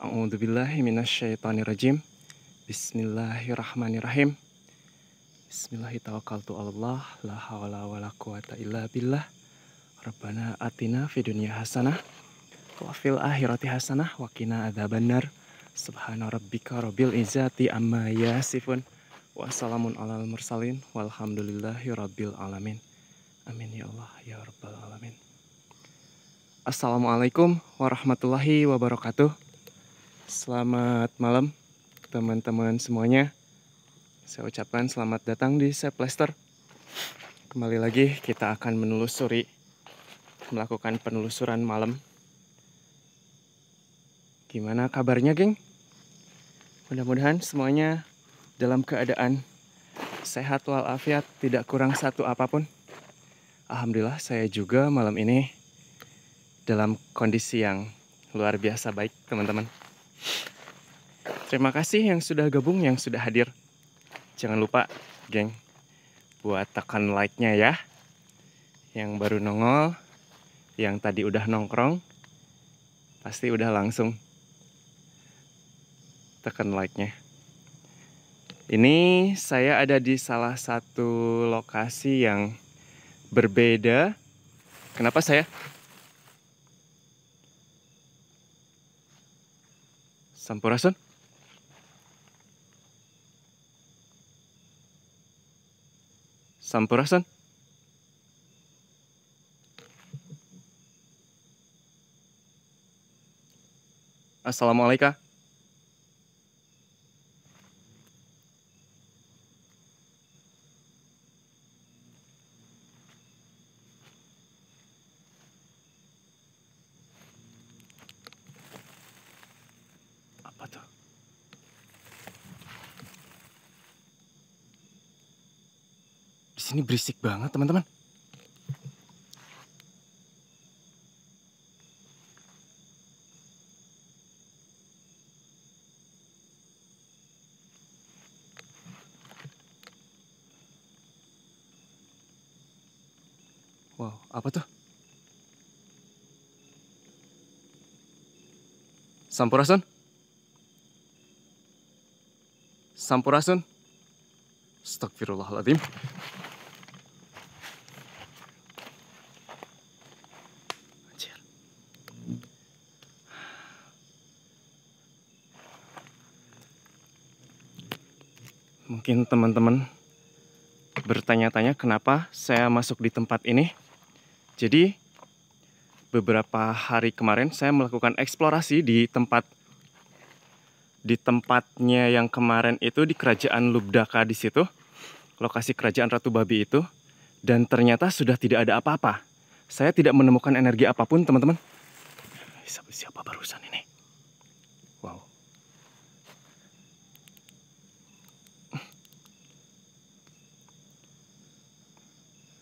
A'udzubillahi minasyaitonirrajim. Bismillahirrahmanirrahim. Bismillahirrahmanirrahim. La hawla wala quwata illa billah. Rabbana atina fid dunya hasanah wa fil akhirati hasanah wa qina adzabannar. Subhana rabbika rabbil izzati amma yasifun. Wassalamun alal mursalin walhamdulillahi rabbil alamin. Amin ya Allah ya rabbal alamin. Assalamualaikum warahmatullahi wabarakatuh. Selamat malam teman-teman semuanya. Saya ucapkan selamat datang di Safe Lester. Kembali lagi kita akan melakukan penelusuran malam. Gimana kabarnya, geng? Mudah-mudahan semuanya dalam keadaan sehat walafiat, tidak kurang satu apapun. Alhamdulillah saya juga malam ini dalam kondisi yang luar biasa baik, teman-teman. Terima kasih yang sudah gabung, yang sudah hadir. Jangan lupa, geng, buat tekan like-nya ya. Yang baru nongol, yang tadi udah nongkrong, pasti udah langsung tekan like-nya. Ini saya ada di salah satu lokasi yang berbeda. Kenapa saya? Sampurasun. Sampurasun. Assalamualaikum. Apa tuh? Di sini berisik banget, teman-teman. Wow, apa tuh? Sampurasun. Sampurasun. Astagfirullahaladzim. Anjir. Mungkin teman-teman bertanya-tanya kenapa saya masuk di tempat ini. Jadi beberapa hari kemarin saya melakukan eksplorasi di tempatnya yang kemarin itu di Kerajaan Lubdaka di situ, lokasi Kerajaan Ratu Babi itu, dan ternyata sudah tidak ada apa-apa. Saya tidak menemukan energi apapun, teman-teman. Siapa barusan ini? Wow.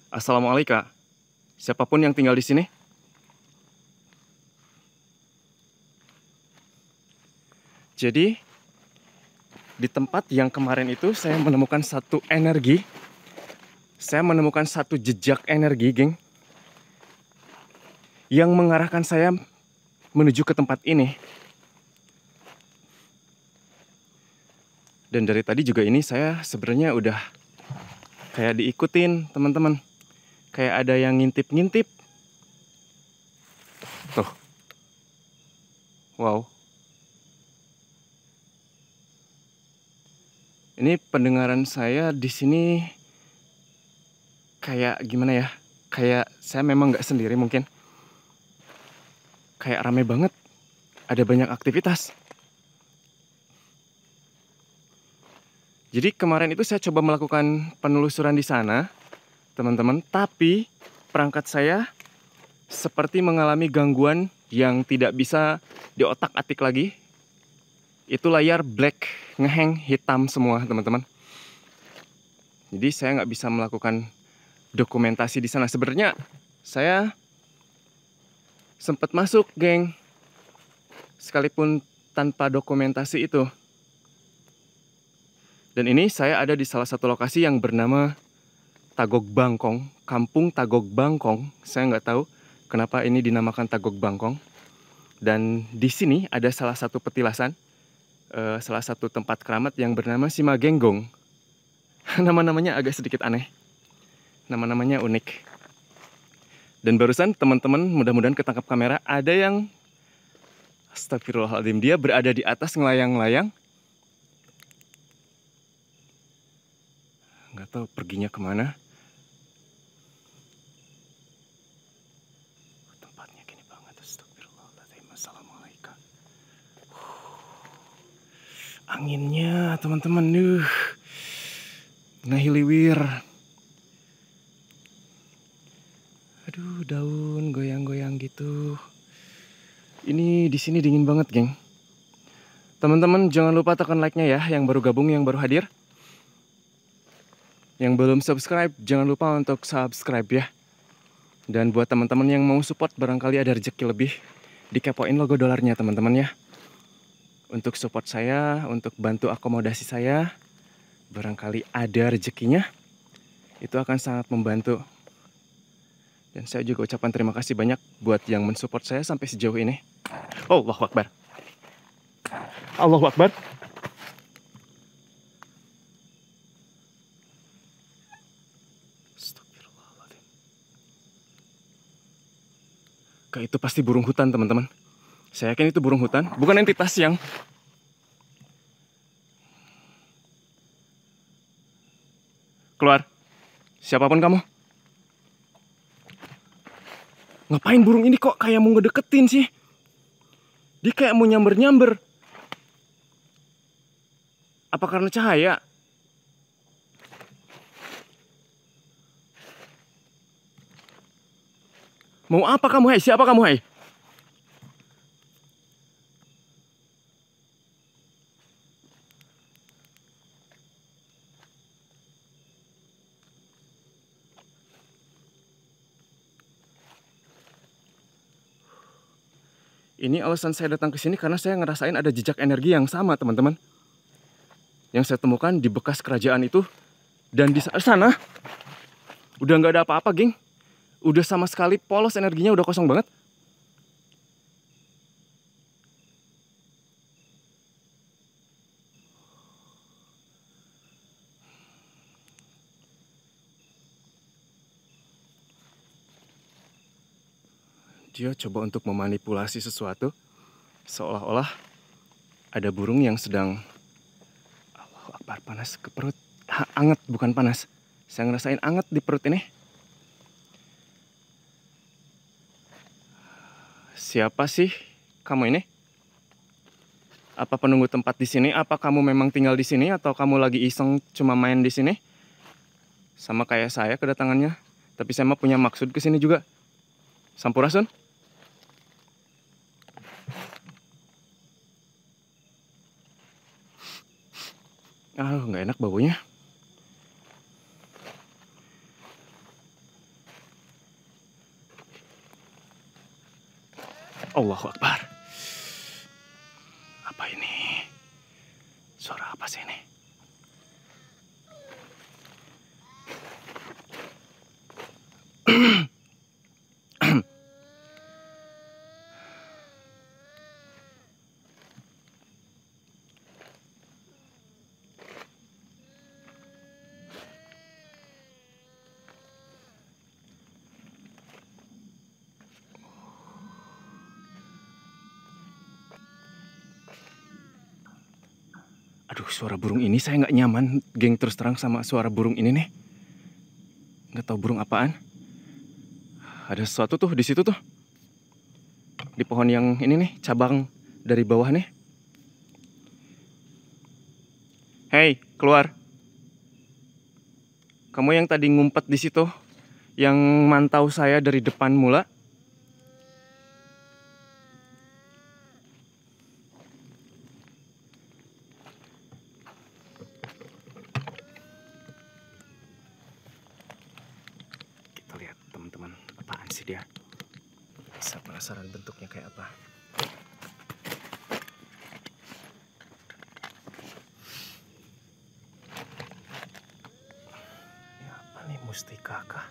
Assalamualaikum. Siapapun yang tinggal di sini. Jadi di tempat yang kemarin itu saya menemukan satu energi. Saya menemukan satu jejak energi, geng, yang mengarahkan saya menuju ke tempat ini. Dan dari tadi juga ini saya sebenarnya udah kayak diikutin, teman-teman. Kayak ada yang ngintip-ngintip. Tuh. Wow. Ini pendengaran saya di sini kayak gimana ya? Kayak saya memang nggak sendiri mungkin. Kayak rame banget. Ada banyak aktivitas. Jadi kemarin itu saya coba melakukan penelusuran di sana, teman-teman. Tapi perangkat saya seperti mengalami gangguan yang tidak bisa diotak-atik lagi. Itu layar black, ngeheng, hitam semua, teman-teman. Jadi saya nggak bisa melakukan dokumentasi di sana. Sebenarnya saya sempat masuk, geng, sekalipun tanpa dokumentasi itu. Dan ini saya ada di salah satu lokasi yang bernama Tagog Bangkong, Kampung Tagog Bangkong. Saya nggak tahu kenapa ini dinamakan Tagog Bangkong. Dan di sini ada salah satu petilasan, salah satu tempat keramat yang bernama Simagenggong. Nama-namanya agak sedikit aneh. Nama-namanya unik. Dan barusan teman-teman mudah-mudahan ketangkap kamera, ada yang astagfirullahaladzim, dia berada di atas ngelayang-layang. Nggak tahu perginya kemana. Tempatnya gini banget, astagfirullahaladzim. Assalamualaikum. Anginnya teman-teman, ngehiliwir. Aduh, daun goyang-goyang gitu. Ini di sini dingin banget, geng. Teman-teman jangan lupa tekan like-nya ya, yang baru gabung, yang baru hadir. Yang belum subscribe, jangan lupa untuk subscribe ya. Dan buat teman-teman yang mau support, barangkali ada rezeki lebih, dikepoin logo dolarnya teman-teman ya. Untuk support saya, untuk bantu akomodasi saya, barangkali ada rezekinya, itu akan sangat membantu. Dan saya juga ucapkan terima kasih banyak buat yang mensupport saya sampai sejauh ini. Allahu Akbar. Allahu Akbar. Astagfirullahaladzim. Kayak itu pasti burung hutan teman-teman. Saya yakin itu burung hutan, bukan entitas yang... Keluar. Siapapun kamu. Ngapain burung ini kok kayak mau ngedeketin sih? Dia kayak mau nyamber-nyamber. Apa karena cahaya? Mau apa kamu, hai? Siapa kamu, hai? Ini alasan saya datang ke sini karena saya ngerasain ada jejak energi yang sama, teman-teman. Yang saya temukan di bekas kerajaan itu. Dan di sana udah nggak ada apa-apa, geng. Udah sama sekali polos, energinya udah kosong banget. Dia coba untuk memanipulasi sesuatu, seolah-olah ada burung yang sedang... Allahu Akbar, panas ke perut. Anget, bukan panas. Saya ngerasain anget di perut ini. Siapa sih kamu ini? Apa penunggu tempat di sini? Apa kamu memang tinggal di sini atau kamu lagi iseng cuma main di sini? Sama kayak saya kedatangannya, tapi saya mah punya maksud ke sini juga. Sampurasun. Nggak enak baunya. Allahu Akbar. Apa ini? Suara apa sih ini? Aduh, suara burung ini saya nggak nyaman, geng, terus terang sama suara burung ini nih. Nggak tahu burung apaan. Ada sesuatu tuh di situ tuh. Di pohon yang ini nih, cabang dari bawah nih. Hei, keluar. Kamu yang tadi ngumpet di situ, yang mantau saya dari depan mula. Kita lihat teman-teman, apaan sih dia? Saya penasaran bentuknya kayak apa. Ini apa nih, mustika kah?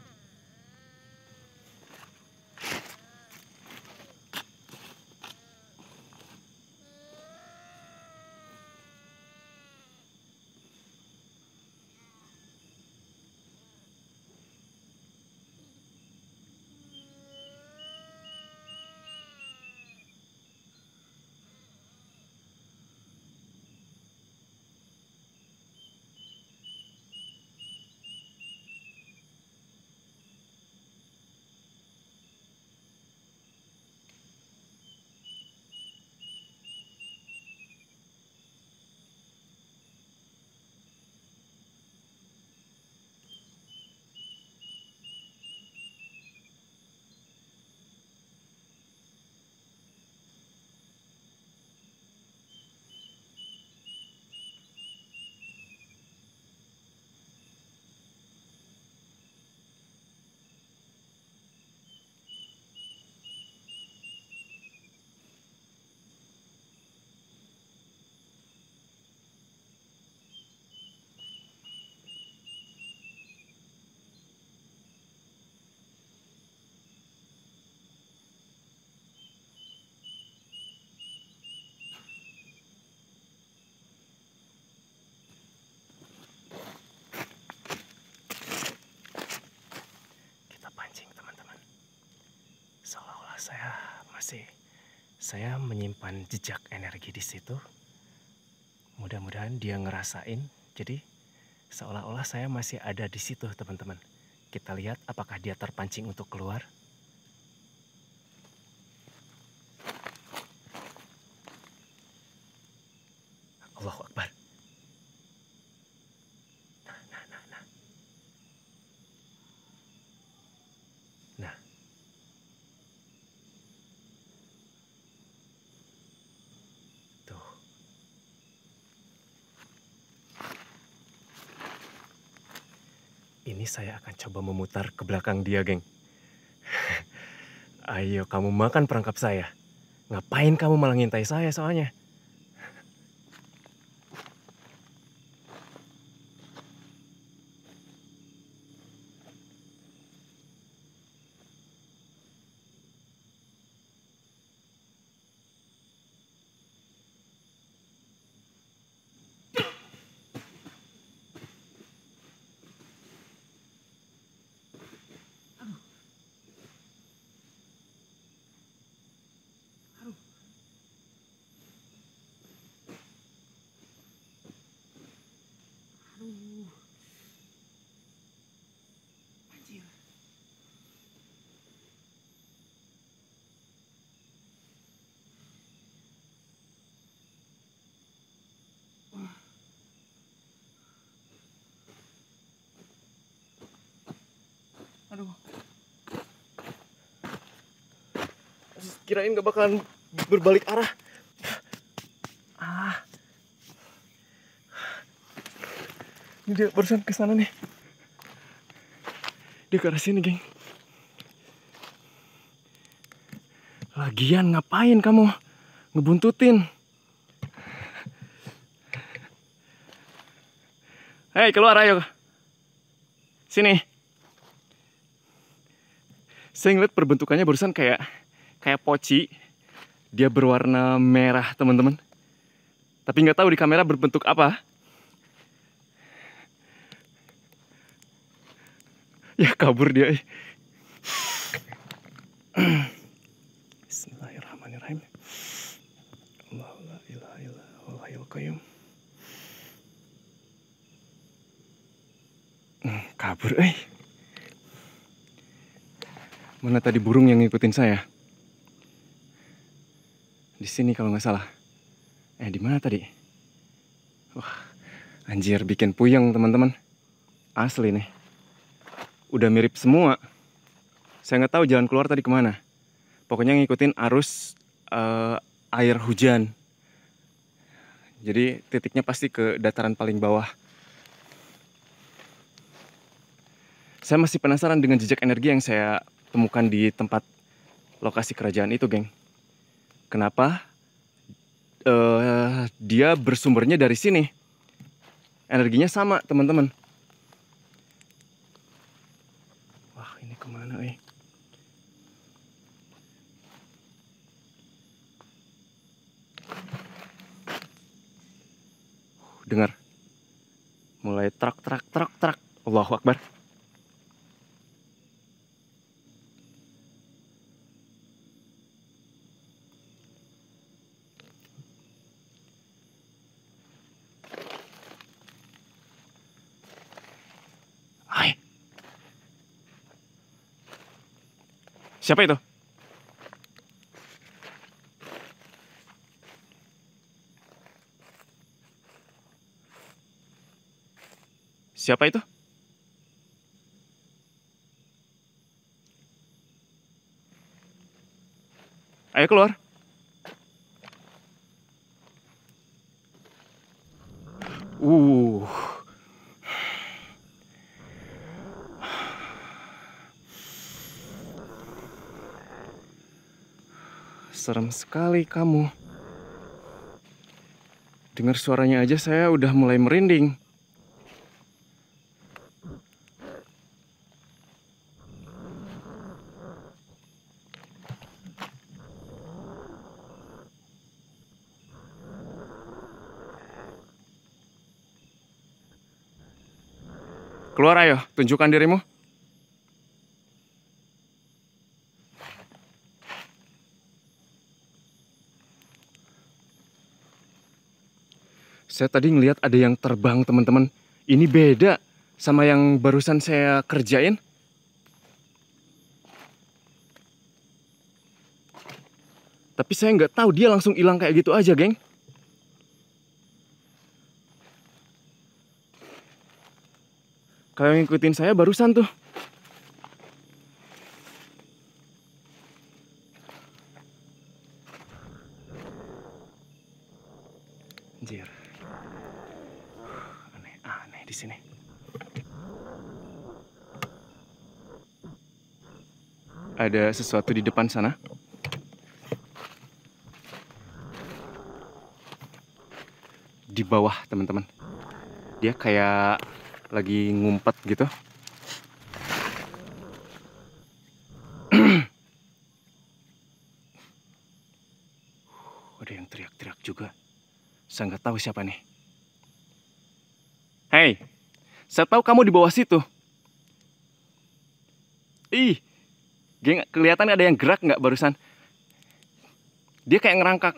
Saya menyimpan jejak energi di situ. Mudah-mudahan dia ngerasain. Jadi seolah-olah saya masih ada di situ, teman-teman. Kita lihat apakah dia terpancing untuk keluar. Allahu Akbar. Nah. Tuh. Ini saya akan coba memutar ke belakang dia, geng. Ayo kamu makan perangkap saya. Ngapain kamu malah ngintai saya soalnya? Aduh. Kirain gak bakalan berbalik arah. Ini dia barusan ke sana nih. Dia ke arah sini, geng. Lagian ngapain kamu ngebuntutin? Hei, keluar ayo. Sini. Saya ngeliat perbentukannya barusan kayak poci. Dia berwarna merah, teman-teman. Tapi nggak tahu di kamera berbentuk apa. Ya kabur dia. Bismillahirrahmanirrahim. Allahu la ilaha illa huwal hayyul qayyum. Kabur, Mana tadi burung yang ngikutin saya? Di sini kalau nggak salah. Di mana tadi? Wah, anjir bikin puyeng, teman-teman. Asli nih. Udah mirip semua. Saya nggak tahu jalan keluar tadi kemana. Pokoknya ngikutin arus air hujan. Jadi titiknya pasti ke dataran paling bawah. Saya masih penasaran dengan jejak energi yang saya temukan di tempat lokasi kerajaan itu, geng. Kenapa dia bersumbernya dari sini? Energinya sama, teman-teman. Wah, ini kemana, Dengar. Mulai trak. Allahu Akbar. Hai. Siapa itu? Siapa itu? Ayo keluar. Serem sekali kamu. Dengar suaranya aja saya udah mulai merinding. Keluar ayo, tunjukkan dirimu. Saya tadi ngelihat ada yang terbang, teman-teman. Ini beda sama yang barusan saya kerjain. Tapi saya nggak tahu dia langsung hilang kayak gitu aja, geng. Kayak ngikutin saya barusan tuh. Anjir. Aneh di sini. Ada sesuatu di depan sana. Di bawah, teman-teman. Dia kayak lagi ngumpet gitu. Ada yang teriak-teriak juga. Saya nggak tahu siapa nih. Hei, saya tahu kamu di bawah situ. Ih, geng, kelihatan ada yang gerak nggak barusan? Dia kayak ngerangkak.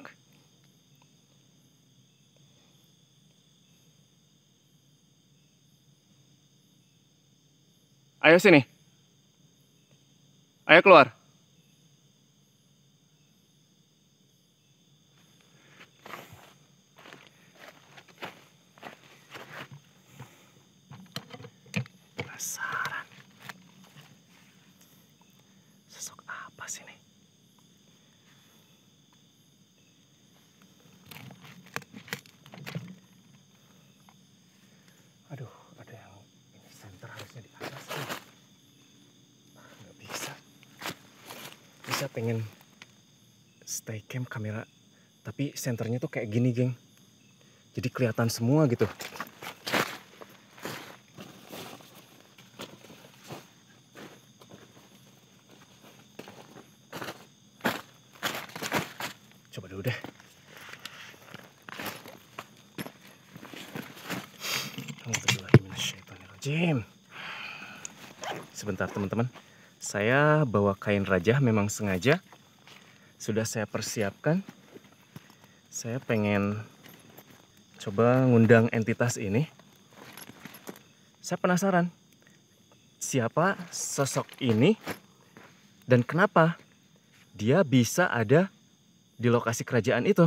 Ayo sini. Ayo keluar. Penasaran. Sosok apa sih nih? Aduh, ada yang ini center harusnya di atas nih. Nggak bisa. Bisa pengen stay cam kamera, tapi senternya tuh kayak gini, geng. Jadi kelihatan semua gitu. Coba dulu deh. Sebentar, teman-teman. Saya bawa kain raja memang sengaja. Sudah saya persiapkan. Saya pengen coba ngundang entitas ini. Saya penasaran siapa sosok ini dan kenapa dia bisa ada di lokasi kerajaan itu.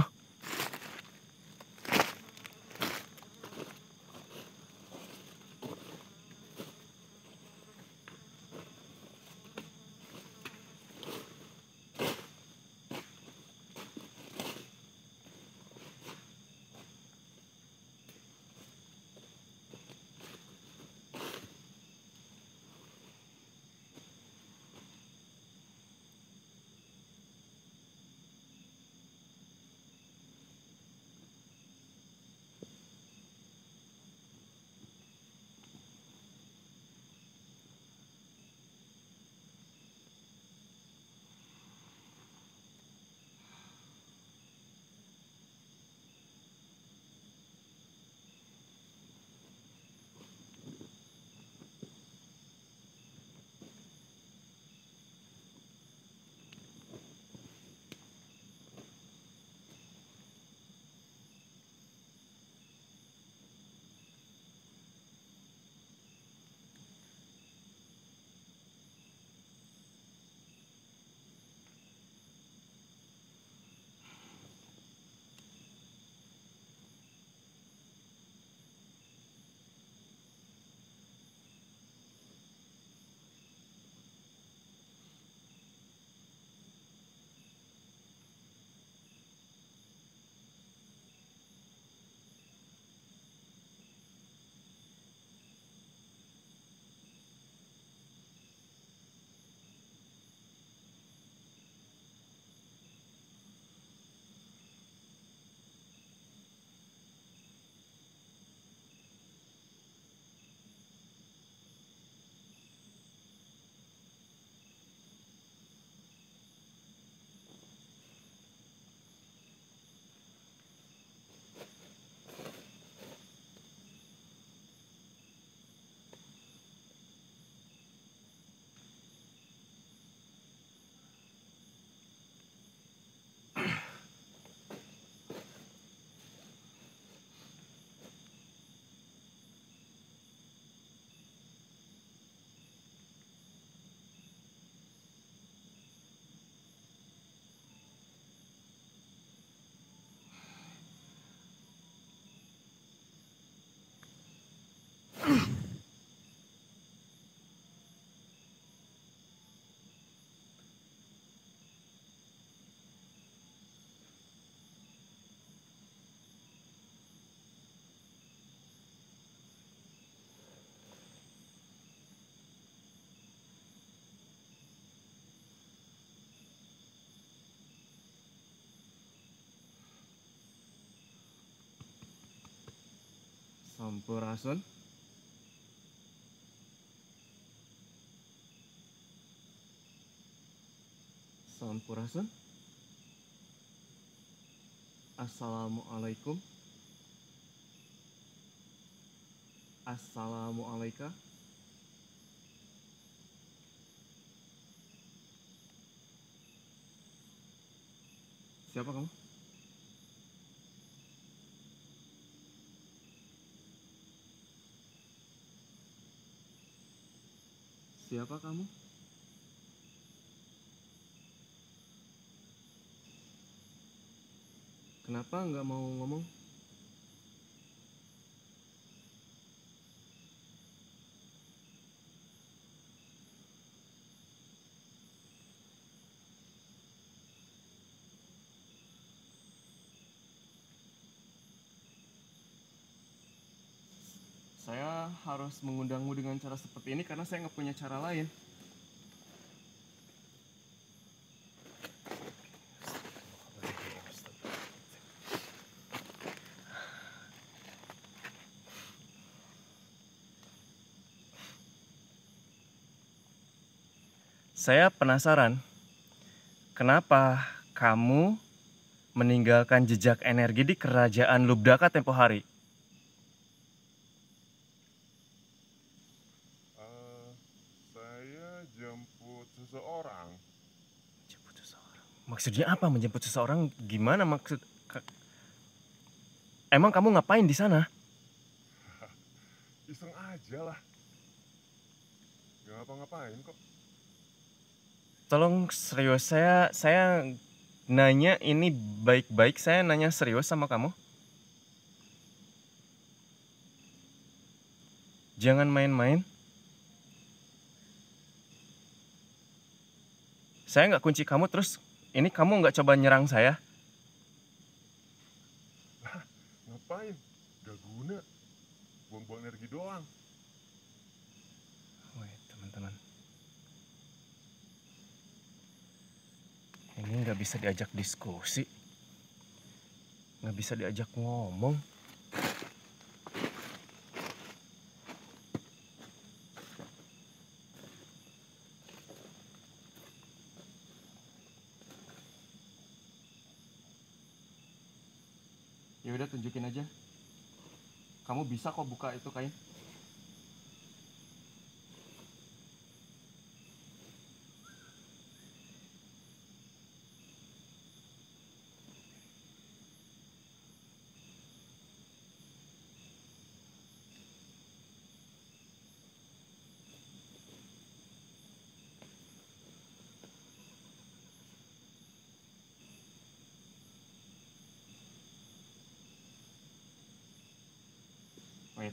Sampurasun. Sampurasun. Assalamualaikum. Assalamualaikum. Siapa kamu? Siapa kamu? Kenapa nggak mau ngomong? Saya harus mengundangmu dengan cara seperti ini karena saya nggak punya cara lain. Saya penasaran, kenapa kamu meninggalkan jejak energi di kerajaan Lubdaka tempo hari? Saya jemput seseorang. Jemput seseorang. Maksudnya apa menjemput seseorang? Gimana maksud? Emang kamu ngapain di sana? Iseng aja lah. Gak ngapa-ngapain kok. Tolong serius, saya nanya ini baik-baik, saya nanya serius sama kamu. Jangan main-main. Saya nggak kunci kamu terus, ini kamu nggak coba nyerang saya? Ngapain? Gak guna. Buang-buang energi doang. Wait, teman-teman. Ini nggak bisa diajak diskusi. Nggak bisa diajak ngomong. Ya udah tunjukin aja. Kamu bisa kok buka itu kain.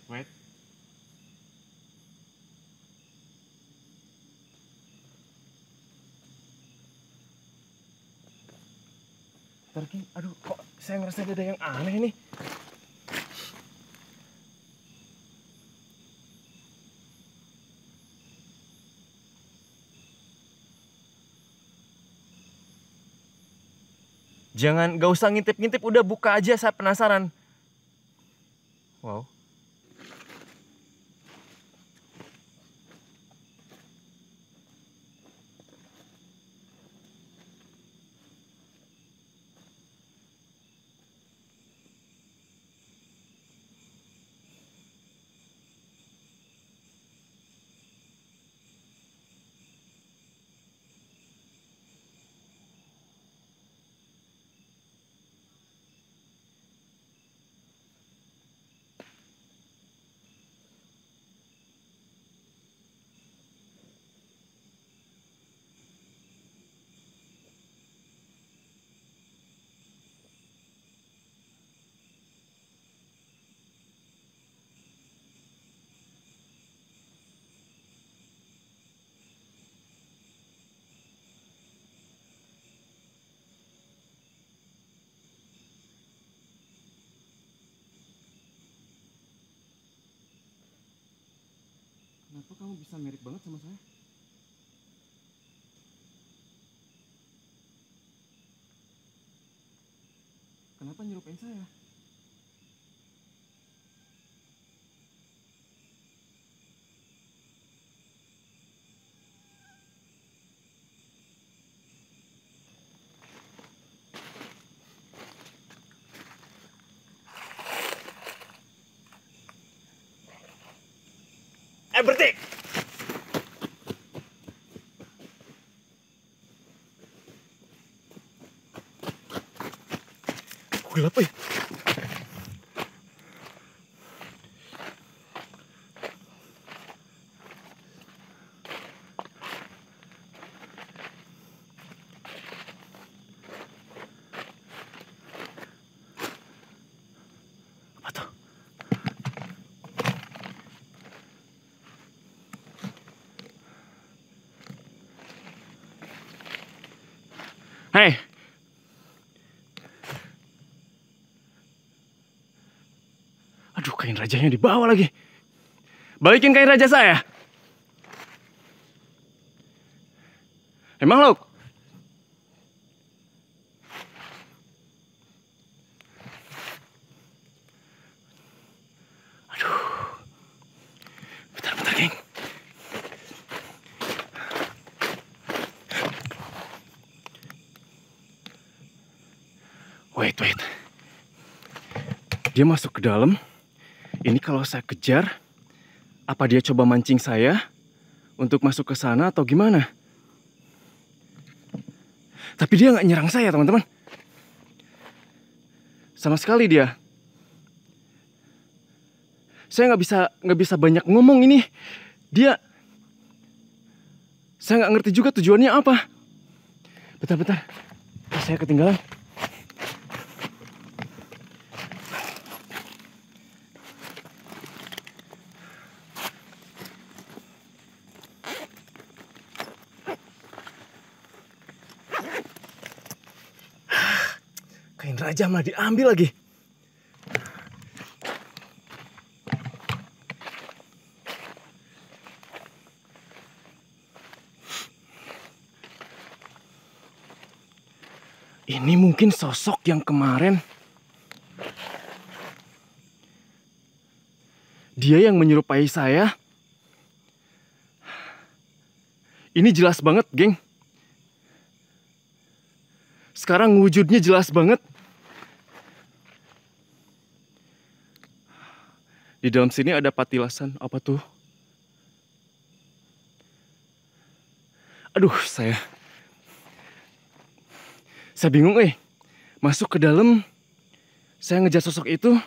Wait. Terki, aduh kok saya ngerasa ada yang aneh nih. Jangan, gak usah ngintip-ngintip, udah buka aja, saya penasaran. Wow. Kenapa kamu bisa mirip banget sama saya? Kenapa nyerupain saya? Berhenti! Gelap ya. Apa tuh? Hei! Aduh, kain rajanya dibawa lagi. Balikin kain raja saya. Emang lo? Aduh. Bentar, geng. Wait. Dia masuk ke dalam. Ini kalau saya kejar, apa dia coba mancing saya untuk masuk ke sana atau gimana? Tapi dia nggak nyerang saya, teman-teman. Sama sekali dia. Saya nggak bisa banyak ngomong ini. Saya nggak ngerti juga tujuannya apa. Bentar. Saya ketinggalan. Kain raja malah diambil lagi. Ini mungkin sosok yang kemarin. Dia yang menyerupai saya. Ini jelas banget, geng. Sekarang wujudnya jelas banget. Di dalam sini ada patilasan. Apa tuh? Aduh, saya bingung, Masuk ke dalam, saya ngejar sosok itu.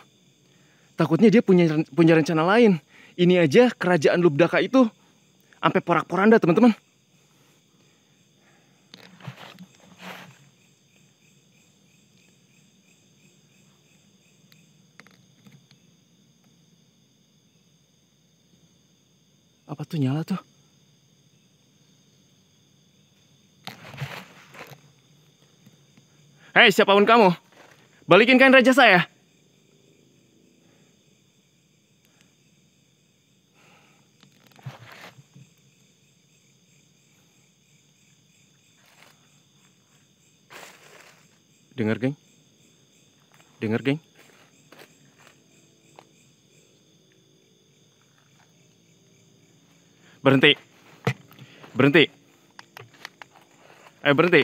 Takutnya dia punya rencana lain. Ini aja kerajaan Lubdaka itu sampai porak-poranda, teman-teman. Apa tuh nyala tuh? Hei, siapapun kamu, balikin kain raja saya. Dengar, geng. Berhenti. Ayo berhenti.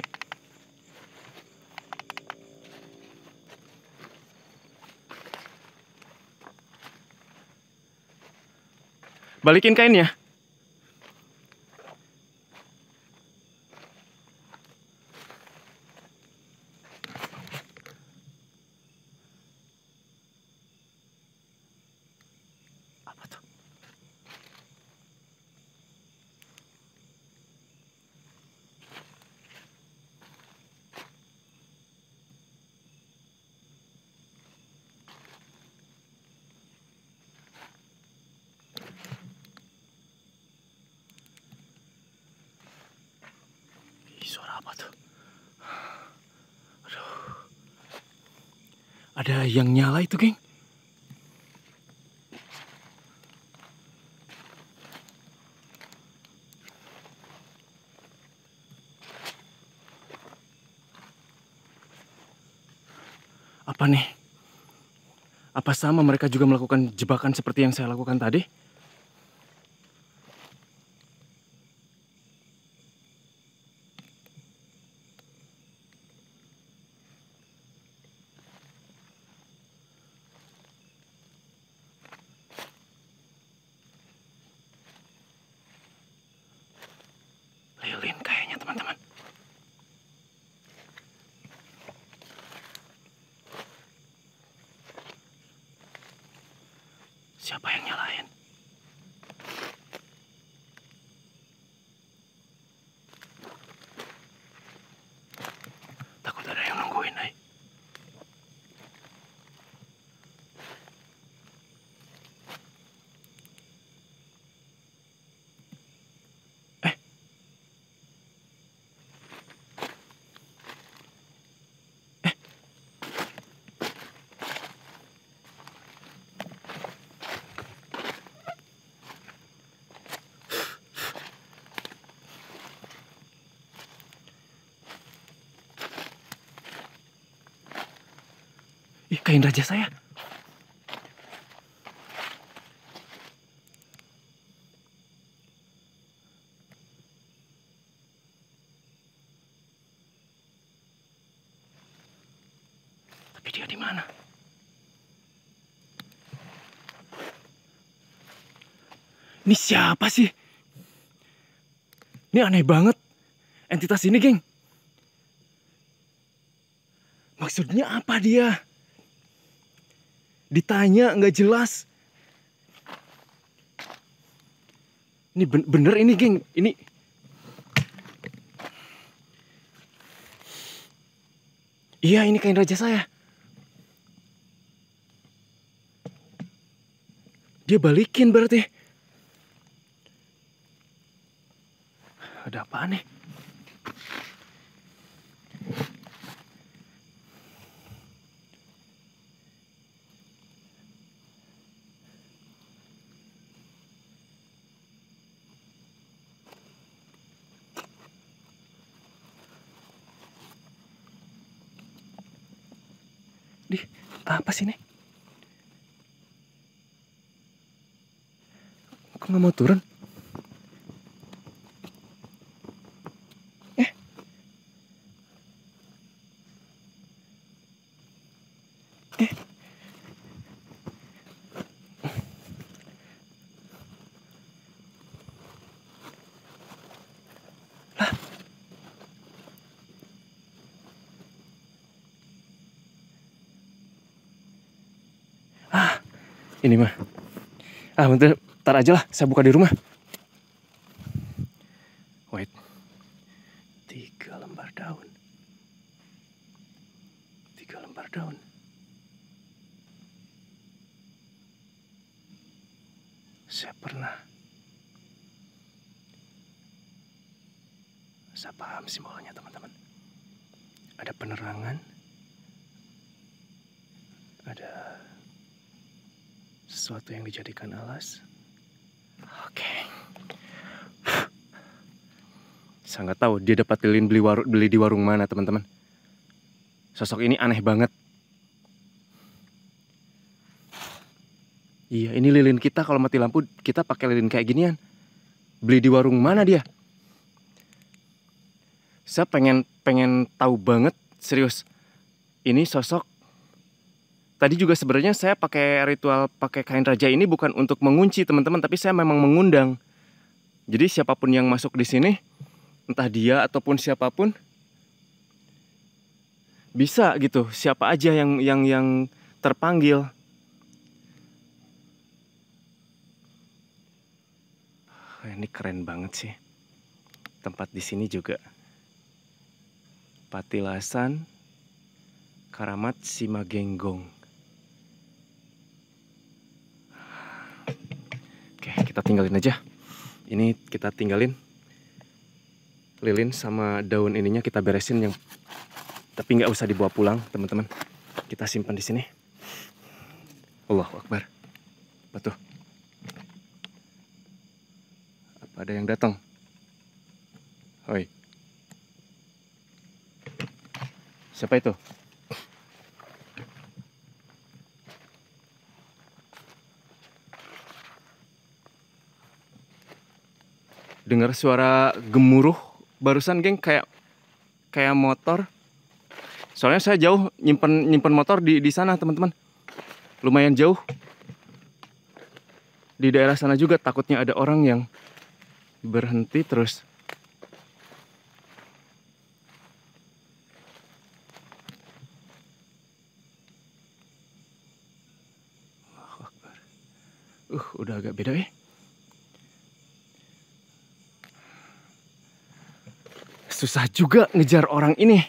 Balikin kainnya. Apa tuh? Suara apa tuh? Aduh. Ada yang nyala itu, geng. Apa nih? Apa sama mereka juga melakukan jebakan seperti yang saya lakukan tadi? Siapa yang nyalain? Takut ada yang nungguin, ay. Ih, kain raja saya. Tapi dia di mana? Ini siapa sih? Ini aneh banget. Entitas ini, geng. Maksudnya apa dia? Ditanya nggak jelas. Ini bener ini, geng. Ini iya, ini kain raja saya. Dia balikin berarti. Ada apaan nih? Apa sih ini? Kok nggak mau turun? Eh. Lah. Ini mah. Bentar, tar aja lah, saya buka di rumah. Wait. 3 lembar daun. 3 lembar daun. Saya paham simbolnya, teman-teman. Ada penerangan. Ada sesuatu yang dijadikan alas. Oke. Saya nggak tahu dia dapat lilin beli di warung mana, teman-teman. Sosok ini aneh banget. Iya, ini lilin kita kalau mati lampu kita pakai lilin kayak ginian. Beli di warung mana dia? Saya pengen tahu banget, serius. Ini sosok. Tadi juga sebenarnya saya pakai ritual pakai kain raja ini bukan untuk mengunci, teman-teman, tapi saya memang mengundang. Jadi siapapun yang masuk di sini, entah dia ataupun siapapun, bisa gitu. Siapa aja yang terpanggil. Ini keren banget sih. Tempat di sini juga. Patilasan Karamat Simagenggong. Oke, kita tinggalin aja. Ini kita tinggalin lilin sama daun ininya kita beresin yang, tapi nggak usah dibawa pulang, teman-teman. Kita simpan di sini. Allahu Akbar. Betul. Apa ada yang datang? Hoi. Siapa itu? Dengar suara gemuruh barusan, geng, kayak motor. Soalnya saya jauh nyimpen motor di sana, teman-teman. Lumayan jauh. Di daerah sana juga takutnya ada orang yang berhenti terus. Udah agak beda ya. Susah juga ngejar orang ini.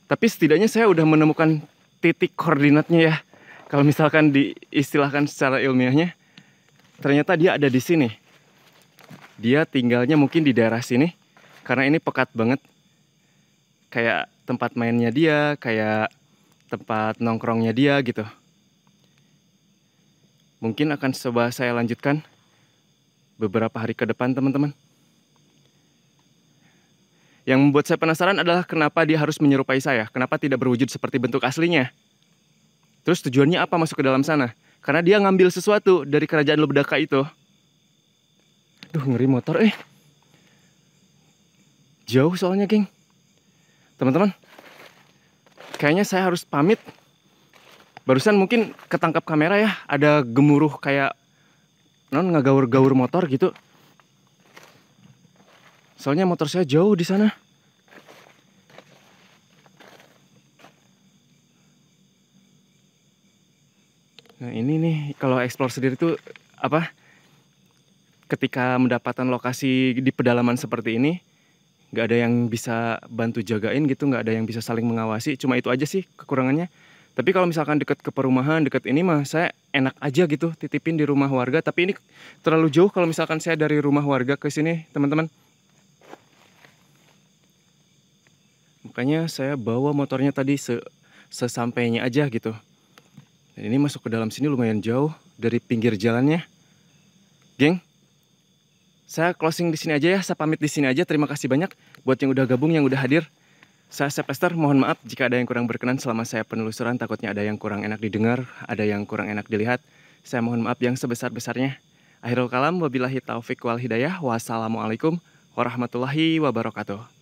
Tapi setidaknya saya udah menemukan titik koordinatnya ya. Kalau misalkan diistilahkan secara ilmiahnya, ternyata dia ada di sini. Dia tinggalnya mungkin di daerah sini, karena ini pekat banget. Kayak tempat mainnya dia, kayak tempat nongkrongnya dia gitu. Mungkin akan coba saya lanjutkan beberapa hari ke depan, teman-teman. Yang membuat saya penasaran adalah kenapa dia harus menyerupai saya. Kenapa tidak berwujud seperti bentuk aslinya. Terus tujuannya apa masuk ke dalam sana? Karena dia ngambil sesuatu dari kerajaan Lubdaka itu. Duh, ngeri motor Jauh soalnya, geng. Teman-teman, kayaknya saya harus pamit. Barusan mungkin ketangkap kamera ya, ada gemuruh kayak ngagaur-gaur motor gitu. Soalnya motor saya jauh di sana. Nah ini nih, kalau explore sendiri tuh apa? Ketika mendapatkan lokasi di pedalaman seperti ini, nggak ada yang bisa bantu jagain gitu, nggak ada yang bisa saling mengawasi. Cuma itu aja sih kekurangannya. Tapi kalau misalkan deket ke perumahan, deket ini mah saya enak aja gitu titipin di rumah warga. Tapi ini terlalu jauh kalau misalkan saya dari rumah warga ke sini, teman-teman. Makanya saya bawa motornya tadi sesampainya aja gitu. Dan ini masuk ke dalam sini lumayan jauh dari pinggir jalannya. Geng, saya closing di sini aja ya, saya pamit di sini aja. Terima kasih banyak buat yang udah gabung, yang udah hadir. Saya Chef Lester, mohon maaf jika ada yang kurang berkenan selama saya penelusuran. Takutnya ada yang kurang enak didengar, ada yang kurang enak dilihat. Saya mohon maaf yang sebesar-besarnya. Akhirul kalam, wabillahi taufik wal hidayah. Wassalamualaikum warahmatullahi wabarakatuh.